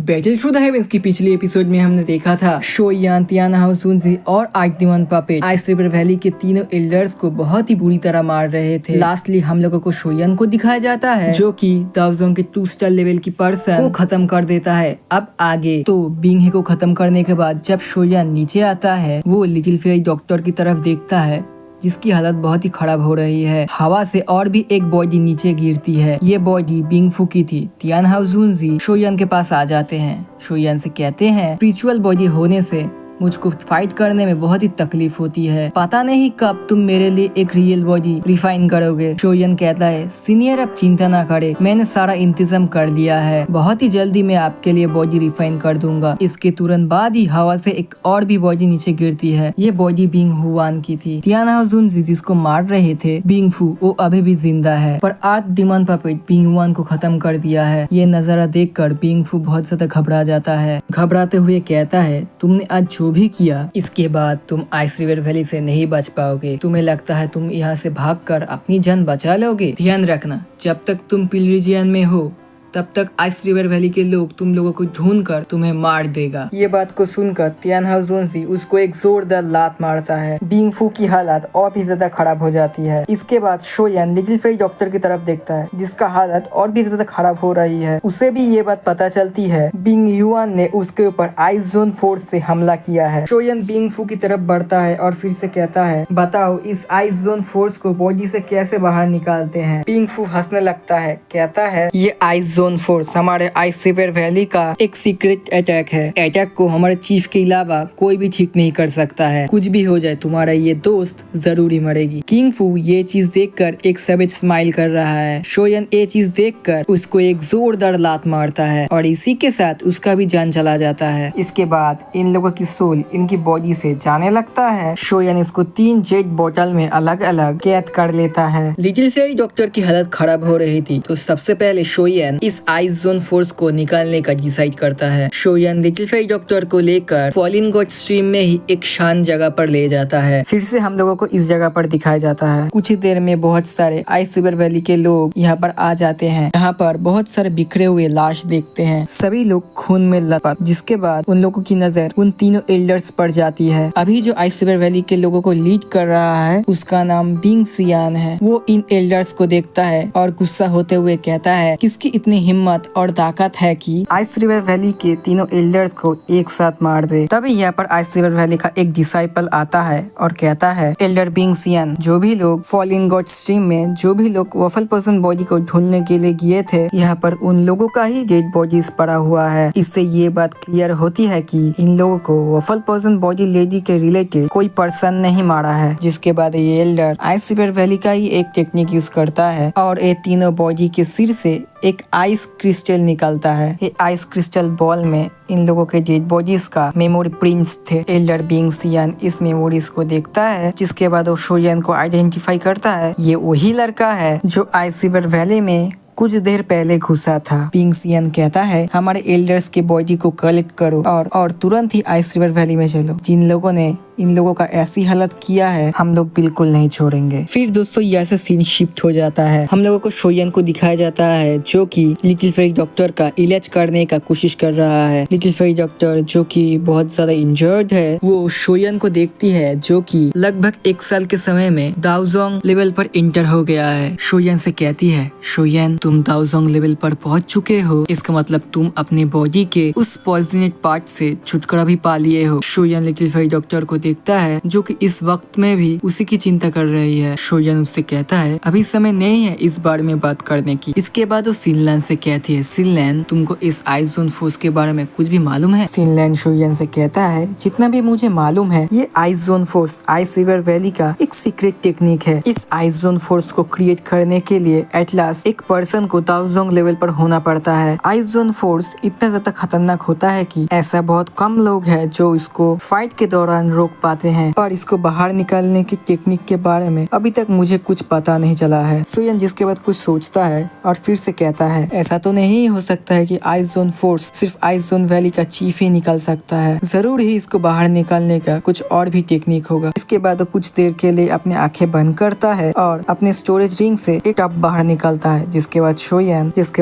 Battle through the heavens की पिछले episode में हमने देखा था शोयान, तियाना हाउसुनजी और आर्कडिमन पपेट आइस रिवर वैली के तीनों एल्डर्स को बहुत ही बुरी तरह मार रहे थे। लास्टली हम लोगों को शोयान को दिखाया जाता है जो कि दाओजोंग के 2 स्टार लेवल की पर्सन को खत्म कर देता है। अब आगे तो बिंग हे को खत्म करने के बाद जब शोयान नीचे आता है वो लिटिल फेरी डॉक्टर की तरफ देखता है जिसकी हालत बहुत ही खराब हो रही है। हवा से और भी एक बॉडी नीचे गिरती है। ये बॉडी बिंग फू की थी। तियान हाउसुनजी शोयान के पास आ जाते हैं। शोयान से कहते हैं स्पिरिचुअल बॉडी होने से मुझको फाइट करने में बहुत ही तकलीफ होती है। पता नहीं कब तुम मेरे लिए एक रियल बॉडी रिफाइन करोगे। शोयान कहता है सीनियर अब चिंता ना करे, मैंने सारा इंतजाम कर लिया है। बहुत ही जल्दी मैं आपके लिए बॉडी रिफाइन कर दूंगा। इसके तुरंत बाद ही हवा से एक और भी बॉडी नीचे गिरती है। ये बॉडी बिंग हुआन की थी। तियान हाउसुनजी जिसको मार रहे थे बिंग फू वो अभी भी जिंदा है, पर आर्कडिमन पपेट बिंग हुआन को खत्म कर दिया है। ये नजारा देखकर बिंग फू बहुत ज्यादा घबरा जाता है। घबराते हुए कहता है तुमने आज जो भी किया इसके बाद तुम आइस रिवर वैली से नहीं बच पाओगे। तुम्हें लगता है तुम यहाँ से भागकर अपनी जान बचा लोगे? ध्यान रखना जब तक तुम पिलरिजियन में हो तब तक आइस रिवर वैली के लोग तुम लोगों को ढूंढकर तुम्हें मार देगा। ये बात को सुनकर तियान हाउसुनजी उसको एक जोरदार लात मारता है। बिंग फू की हालत और भी ज्यादा खराब हो जाती है। इसके बाद शोयान लिटिल फेरी डॉक्टर की तरफ देखता है जिसका हालत और भी ज्यादा खराब हो रही है। उसे भी ये बात पता चलती है बिंग युआन ने उसके ऊपर आइस जोन फोर्स से हमला किया है। शोयान बिंग फू की तरफ बढ़ता है और फिर से कहता है बताओ इस आइस जोन फोर्स को बॉडी से कैसे बाहर निकालते हैं। बिंग फू हंसने लगता है, कहता है ये आइस जोन फोर्स हमारे आइस रिवर वैली का एक सीक्रेट अटैक है। अटैक को हमारे चीफ के अलावा कोई भी ठीक नहीं कर सकता है। कुछ भी हो जाए तुम्हारा ये दोस्त जरूर ही मरेगी। किंग फू ये चीज देखकर एक सवेज स्माइल कर रहा है। शोयान ये चीज देखकर उसको एक जोरदार लात मारता है और इसी के साथ उसका भी जान चला जाता है। इसके बाद इन लोगों की सोल इनकी बॉडी से जाने लगता है। शोयान इसको 3 जेट बोतल में अलग अलग कैद कर लेता है। लिटिल फेरी डॉक्टर की हालत खराब हो रही थी तो सबसे पहले शोयान इस आइस जोन फोर्स को निकालने का डिसाइड करता है। शोयान लिटिल फेरी डॉक्टर को लेकर फॉलिंग गॉड स्ट्रीम में ही एक शांत जगह पर ले जाता है। फिर से हम लोगों को इस जगह पर दिखाया जाता है। कुछ ही देर में बहुत सारे आइस रिवर वैली के लोग यहाँ पर आ जाते हैं। यहाँ पर बहुत सारे बिखरे हुए लाश देखते हैं। सभी लोग खून में लथपथ। जिसके बाद उन लोगों की नजर उन तीनों एल्डर्स पर जाती है। अभी जो आइस रिवर वैली के लोगों को लीड कर रहा है उसका नाम बिंग सियान है। वो इन एल्डर्स को देखता है और गुस्सा होते हुए कहता है किसकी इतनी हिम्मत और ताकत है कि आइस रिवर वैली के तीनों एल्डर्स को एक साथ मार दे। तभी यहाँ पर आइस रिवर वैली का एक डिसाइपल आता है और कहता है एल्डर बिंग सियान जो भी लोग फॉलिंग गॉड स्ट्रीम में जो भी लोग वफल पर्सन बॉडी को ढूंढने के लिए गए थे यहाँ पर उन लोगों का ही डेड बॉडीज पड़ा हुआ है। इससे ये बात क्लियर होती है कि इन लोगों को वफल पर्सन बॉडी लेडी के रिलेटेड कोई पर्सन नहीं मारा है। जिसके बाद ये एल्डर आइस रिवर वैली का ही एक टेक्निक यूज करता है और ये तीनों बॉडी के सिर से एक आइस क्रिस्टल निकलता है। ये आइस क्रिस्टल बॉल में इन लोगों के डेड बॉडीज का मेमोरी प्रिंट्स थे। एल्डर बिंग सियान इस मेमोरीज को देखता है जिसके बाद वो शोयान को आइडेंटिफाई करता है। ये वही लड़का है जो आइस रिवर वैली में कुछ देर पहले घुसा था। बिंग सियान कहता है हमारे एल्डर्स के बॉडी को कलेक्ट करो और तुरंत ही आइस रिवर वैली में चलो। जिन लोगों ने इन लोगों का ऐसी हालत किया है हम लोग बिल्कुल नहीं छोड़ेंगे। फिर दोस्तों यहाँ से सीन शिफ्ट हो जाता है। हम लोगों को शोयान को दिखाया जाता है जो कि लिटिल फेरी डॉक्टर का इलाज करने का कोशिश कर रहा है। लिटिल फेरी डॉक्टर जो कि बहुत ज्यादा इंजर्ड है वो शोयान को देखती है जो कि लगभग 1 साल के समय में दाओजोंग लेवल पर इंटर हो गया है। शोयान से कहती है शोयान तुम दाओजोंग लेवल पर पहुंच चुके हो, इसका मतलब तुम अपने बॉडी के उस पॉइजनेट पार्ट से छुटकारा भी पा लिए हो। शोयान लिटिल फेरी डॉक्टर को देखता है जो कि इस वक्त में भी उसी की चिंता कर रही है। शोयान उससे कहता है अभी समय नहीं है इस बारे में बात करने की। इसके बाद वो सिनलैन से कहती है सिनलैन तुमको इस आइस जोन फोर्स के बारे में कुछ भी मालूम है? सिनलैन शोयान से कहता है जितना भी मुझे मालूम है ये ice zone force ice river valley का एक सीक्रेट टेक्निक है। इस आइस जोन फोर्स को क्रिएट करने के लिए एटलास एक पर्सन को दाओजोंग लेवल पर होना पड़ता है। आइस जोन फोर्स इतना ज्यादा खतरनाक होता है कि ऐसा बहुत कम लोग हैं जो इसको फाइट के दौरान रोक पाते हैं और इसको बाहर निकालने की टेक्निक के बारे में अभी तक मुझे कुछ पता नहीं चला है। सोयन जिसके बाद कुछ सोचता है और फिर से कहता है ऐसा तो नहीं हो सकता है कि आइस जोन फोर्स सिर्फ आइस जोन वैली का चीफ ही निकाल सकता है, जरूर ही इसको बाहर निकालने का कुछ और भी टेक्निक होगा। इसके बाद वो कुछ देर के लिए अपनी आंखें बंद करता है और अपने स्टोरेज रिंग से एक कप बाहर निकालता है। जिसके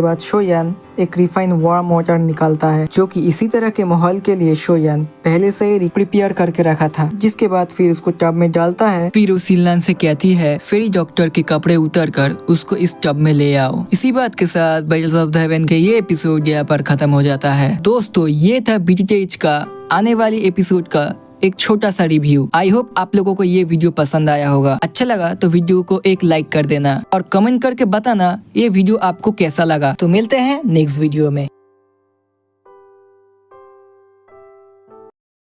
बाद शोयान एक रिफाइन वार्म वाटर निकालता है, जो कि इसी तरह के माहौल के लिए शोयन पहले से ही प्रिपेयर करके रखा था। जिसके बाद फिर उसको टब में डालता है। फिर वो सिल्लान से कहती है फेरी डॉक्टर के कपड़े उतर कर उसको इस टब में ले आओ। इसी बात के साथ बैटल्स ऑफ द हेवन के ये एपिसोड यहाँ पर खत्म हो जाता है। दोस्तों ये था बीटीएच का आने वाली एपिसोड का एक छोटा सा रिव्यू। आई होप आप लोगों को ये वीडियो पसंद आया होगा। अच्छा लगा तो वीडियो को एक लाइक कर देना और कमेंट करके बताना ये वीडियो आपको कैसा लगा। तो मिलते हैं नेक्स्ट वीडियो में।